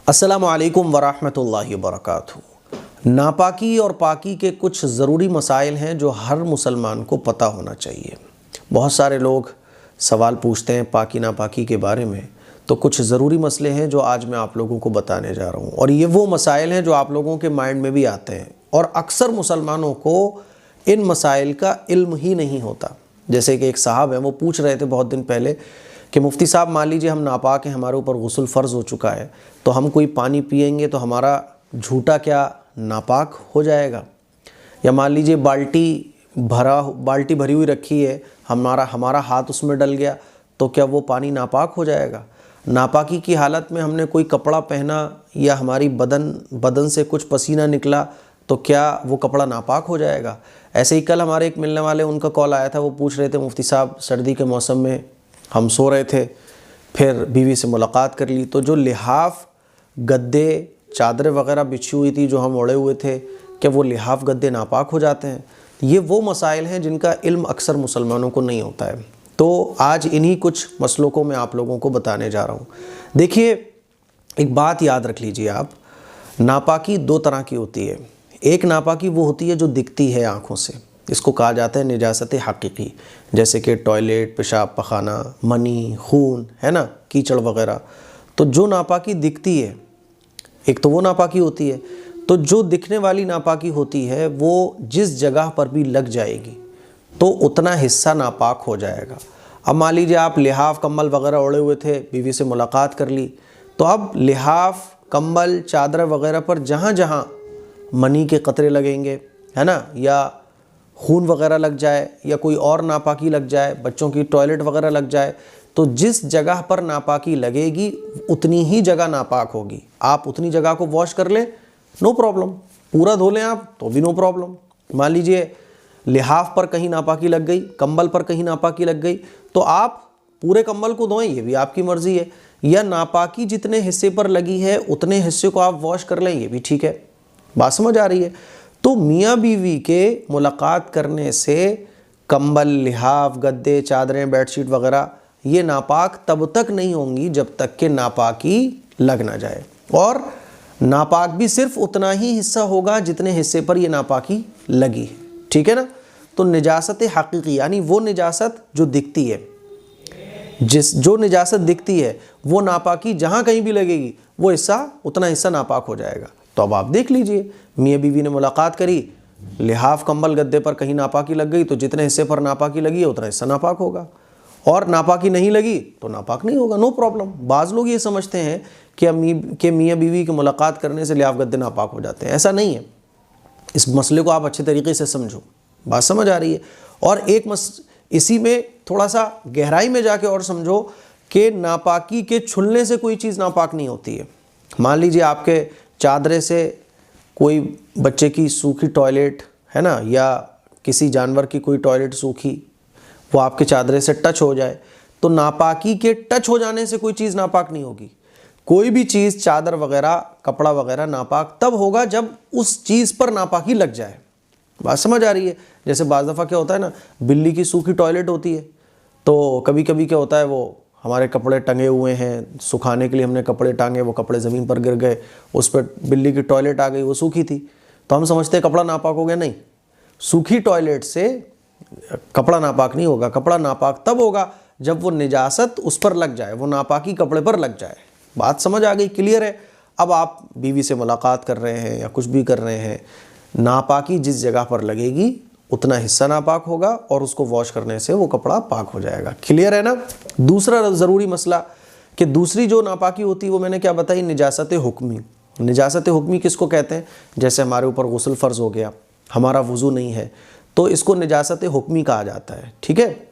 अस्सलामु अलैकुम वरहमतुल्लाहि वबरकातुहू। नापाकी और पाकी के कुछ ज़रूरी मसाइल हैं जो हर मुसलमान को पता होना चाहिए। बहुत सारे लोग सवाल पूछते हैं पाकी नापाकी के बारे में, तो कुछ ज़रूरी मसले हैं जो आज मैं आप लोगों को बताने जा रहा हूँ। और ये वो मसाइल हैं जो आप लोगों के माइंड में भी आते हैं और अक्सर मुसलमानों को इन मसाइल का इल्म ही नहीं होता। जैसे कि एक साहब हैं, वो पूछ रहे थे बहुत दिन पहले कि मुफ्ती साहब मान लीजिए हम नापाक हैं, हमारे ऊपर गुस्ल फ़र्ज़ हो चुका है, तो हम कोई पानी पिएंगे तो हमारा झूठा क्या नापाक हो जाएगा? या मान लीजिए बाल्टी भरी हुई रखी है, हमारा हाथ उसमें डल गया तो क्या वो पानी नापाक हो जाएगा? नापाकी की हालत में हमने कोई कपड़ा पहना या हमारी बदन से कुछ पसीना निकला तो क्या वो कपड़ा नापाक हो जाएगा? ऐसे ही कल हमारे एक मिलने वाले, उनका कॉल आया था, वो पूछ रहे थे मुफ्ती साहब सर्दी के मौसम में हम सो रहे थे, फिर बीवी से मुलाकात कर ली, तो जो लिहाफ गद्दे चादरें वगैरह बिछी हुई थी जो हम ओढ़े हुए थे, क्या वो लिहाफ गद्दे नापाक हो जाते हैं? ये वो मसाइल हैं जिनका इल्म अक्सर मुसलमानों को नहीं होता है। तो आज इन्हीं कुछ मसलों को मैं आप लोगों को बताने जा रहा हूँ। देखिए, एक बात याद रख लीजिए आप, नापाकी दो तरह की होती है। एक नापाकी वो होती है जो दिखती है आँखों से, इसको कहा जाता है निजासत हकीकी, जैसे कि टॉयलेट, पेशाब पखाना, मनी, खून, है ना, कीचड़ वगैरह। तो जो नापाकी दिखती है, एक तो वो नापाकी होती है। तो जो दिखने वाली नापाकी होती है वो जिस जगह पर भी लग जाएगी तो उतना हिस्सा नापाक हो जाएगा। अब मान लीजिए आप लिहाफ कंबल वगैरह ओढ़े हुए थे, बीवी से मुलाकात कर ली, तो अब लिहाफ कंबल चादर वगैरह पर जहाँ जहाँ मनी के कतरे लगेंगे, है ना, या खून वगैरह लग जाए या कोई और नापाकी लग जाए, बच्चों की टॉयलेट वगैरह लग जाए, तो जिस जगह पर नापाकी लगेगी उतनी ही जगह नापाक होगी। आप उतनी जगह को वॉश कर लें, नो प्रॉब्लम, पूरा धो लें आप तो भी नो प्रॉब्लम। मान लीजिए लिहाफ पर कहीं नापाकी लग गई, कंबल पर कहीं नापाकी लग गई, तो आप पूरे कंबल को धोएं, ये भी आपकी मर्ज़ी है। या नापाकी जितने हिस्से पर लगी है उतने हिस्से को आप वॉश कर लें, ये भी ठीक है। बात समझ आ रही है? तो मियाँ बीवी के मुलाकात करने से कंबल, लिहाफ, गद्दे, चादरें, बेडशीट वगैरह ये नापाक तब तक नहीं होंगी जब तक कि नापाकी लग ना जाए। और नापाक भी सिर्फ उतना ही हिस्सा होगा जितने हिस्से पर ये नापाकी लगी है, ठीक है ना। तो निजासत हकीकी यानी वो निजासत जो दिखती है, जो निजासत दिखती है वो नापाकी जहाँ कहीं भी लगेगी वो उतना हिस्सा नापाक हो जाएगा। तो अब आप देख लीजिए, मियाँ बीवी ने मुलाकात करी, लिहाफ कंबल गद्दे पर कहीं नापाकी लग गई तो जितने हिस्से पर नापाकी लगी है उतना हिस्सा नापाक होगा, और नापाकी नहीं लगी तो नापाक नहीं होगा, नो प्रॉब्लम। बाज़ लोग ये समझते हैं कि मियाँ बीवी की मुलाकात करने से लिहाफ गद्दे नापाक हो जाते हैं, ऐसा नहीं है। इस मसले को आप अच्छे तरीके से समझो, बात समझ आ रही है? और इसी में थोड़ा सा गहराई में जाके और समझो कि नापाकी के छुलने से कोई चीज़ नापाक नहीं होती है। मान लीजिए आपके चादरे से कोई बच्चे की सूखी टॉयलेट, है ना, या किसी जानवर की कोई टॉयलेट सूखी, वो आपके चादरे से टच हो जाए, तो नापाकी के टच हो जाने से कोई चीज़ नापाक नहीं होगी। कोई भी चीज़, चादर वगैरह, कपड़ा वगैरह नापाक तब होगा जब उस चीज़ पर नापाकी लग जाए। बात समझ आ रही है? जैसे बाज़ दफ़ा क्या होता है ना, बिल्ली की सूखी टॉयलेट होती है, तो कभी कभी क्या होता है, वो हमारे कपड़े टंगे हुए हैं, सुखाने के लिए हमने कपड़े टांगे, वो कपड़े ज़मीन पर गिर गए, उस पर बिल्ली की टॉयलेट आ गई, वो सूखी थी, तो हम समझते हैं कपड़ा नापाक हो गया। नहीं, सूखी टॉयलेट से कपड़ा नापाक नहीं होगा। कपड़ा नापाक तब होगा जब वो निजासत उस पर लग जाए, वो नापाकी कपड़े पर लग जाए। बात समझ आ गई? क्लियर है? अब आप बीवी से मुलाकात कर रहे हैं या कुछ भी कर रहे हैं, नापाकी जिस जगह पर लगेगी उतना हिस्सा नापाक होगा और उसको वॉश करने से वो कपड़ा पाक हो जाएगा। क्लियर है ना? दूसरा ज़रूरी मसला कि दूसरी जो नापाकी होती है वो मैंने क्या बताई, निजासत हुक्मी। निजासत हुक्मी किसको कहते हैं? जैसे हमारे ऊपर गुस्ल फ़र्ज़ हो गया, हमारा वज़ू नहीं है, तो इसको निजासत हुक्मी कहा जाता है, ठीक है।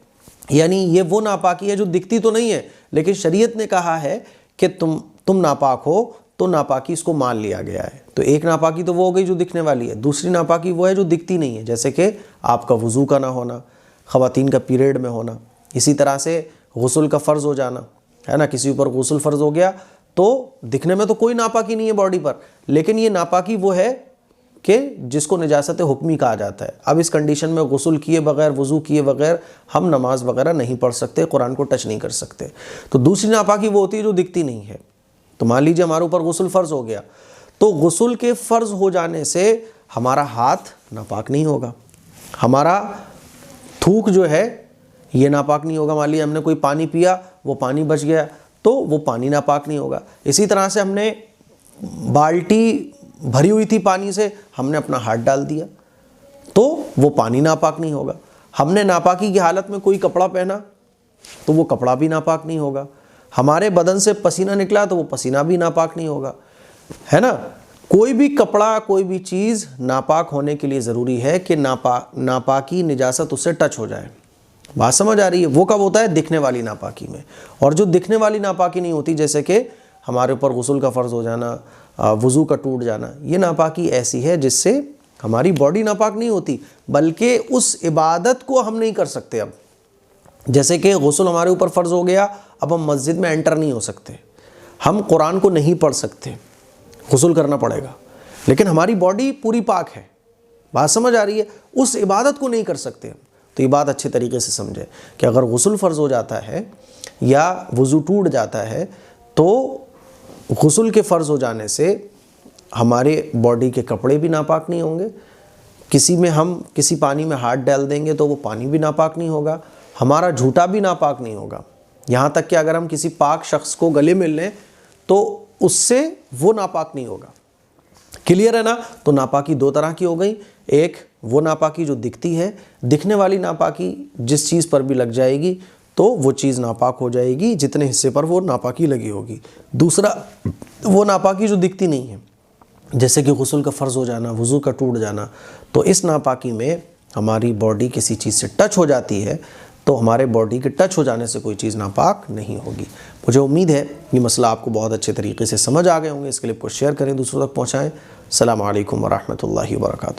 यानी ये वो नापाकी है जो दिखती तो नहीं है, लेकिन शरीयत ने कहा है कि तुम नापाक हो, तो नापाकी इसको मान लिया गया है। तो एक नापाकी तो वो हो गई जो दिखने वाली है, दूसरी नापाकी वो है जो दिखती नहीं है, जैसे कि आपका वज़ू का ना होना, ख़वातीन का पीरियड में होना, इसी तरह से गुस्ल का फ़र्ज़ हो जाना, है ना। किसी ऊपर गुस्ल फ़र्ज़ हो गया तो दिखने में तो कोई नापाकी नहीं है बॉडी पर, लेकिन ये नापाकी वो है कि जिसको निजासत हुक्मी कहा जाता है। अब इस कंडीशन में गुस्ल किए बगैर, वज़ू किए बगैर हम नमाज वगैरह नहीं पढ़ सकते, कुरान को टच नहीं कर सकते। तो दूसरी नापाकी वो होती है जो दिखती नहीं है, तो मान लीजिए हमारे ऊपर गुस्ल फ़र्ज़ हो गया, तो गुस्ल के फ़र्ज़ हो जाने से हमारा हाथ नापाक नहीं होगा, हमारा थूक जो है ये नापाक नहीं होगा। मान लीजिए हमने कोई पानी पिया, वो पानी बच गया, तो वो पानी नापाक नहीं होगा। इसी तरह से हमने बाल्टी भरी हुई थी पानी से, हमने अपना हाथ डाल दिया, तो वो पानी नापाक नहीं होगा। हमने नापाकी की हालत में कोई कपड़ा पहना, तो वो कपड़ा भी नापाक नहीं होगा। हमारे बदन से पसीना निकला, तो वो पसीना भी नापाक नहीं होगा, है ना। कोई भी कपड़ा, कोई भी चीज़ नापाक होने के लिए ज़रूरी है कि नापाकी निजासत उससे टच हो जाए। बात समझ आ रही है? वो कब होता है? दिखने वाली नापाकी में। और जो दिखने वाली नापाकी नहीं होती, जैसे कि हमारे ऊपर गुस्ल का फ़र्ज़ हो जाना, वज़ू का टूट जाना, ये नापाकी ऐसी है जिससे हमारी बॉडी नापाक नहीं होती, बल्कि उस इबादत को हम नहीं कर सकते। अब जैसे कि गुस्ल हमारे ऊपर फ़र्ज़ हो गया, अब हम मस्जिद में एंटर नहीं हो सकते, हम कुरान को नहीं पढ़ सकते, गुस्ल करना पड़ेगा, लेकिन हमारी बॉडी पूरी पाक है। बात समझ आ रही है? उस इबादत को नहीं कर सकते। तो ये बात अच्छे तरीके से समझे कि अगर गुस्ल फ़र्ज़ हो जाता है या वज़ू टूट जाता है, तो गुस्ल के फ़र्ज़ हो जाने से हमारे बॉडी के कपड़े भी नापाक नहीं होंगे। किसी पानी में हाथ डाल देंगे तो वो पानी भी नापाक नहीं होगा, हमारा झूठा भी नापाक नहीं होगा। यहाँ तक कि अगर हम किसी पाक शख्स को गले मिल लें तो उससे वो नापाक नहीं होगा। क्लियर है ना? तो नापाकी दो तरह की हो गई। एक वो नापाकी जो दिखती है, दिखने वाली नापाकी जिस चीज़ पर भी लग जाएगी तो वो चीज़ नापाक हो जाएगी, जितने हिस्से पर वो नापाकी लगी होगी। दूसरा वो नापाकी जो दिखती नहीं है, जैसे कि गुस्ल का फ़र्ज़ हो जाना, वज़ू का टूट जाना। तो इस नापाकी में हमारी बॉडी किसी चीज़ से टच हो जाती है, तो हमारे बॉडी के टच हो जाने से कोई चीज़ नापाक नहीं होगी। मुझे उम्मीद है ये मसला आपको बहुत अच्छे तरीके से समझ आ गए होंगे। इस क्लिप को शेयर करें, दूसरों तक पहुँचाएँ। अस्सलामु अलैकुम व रहमतुल्लाहि व बरकातुहू।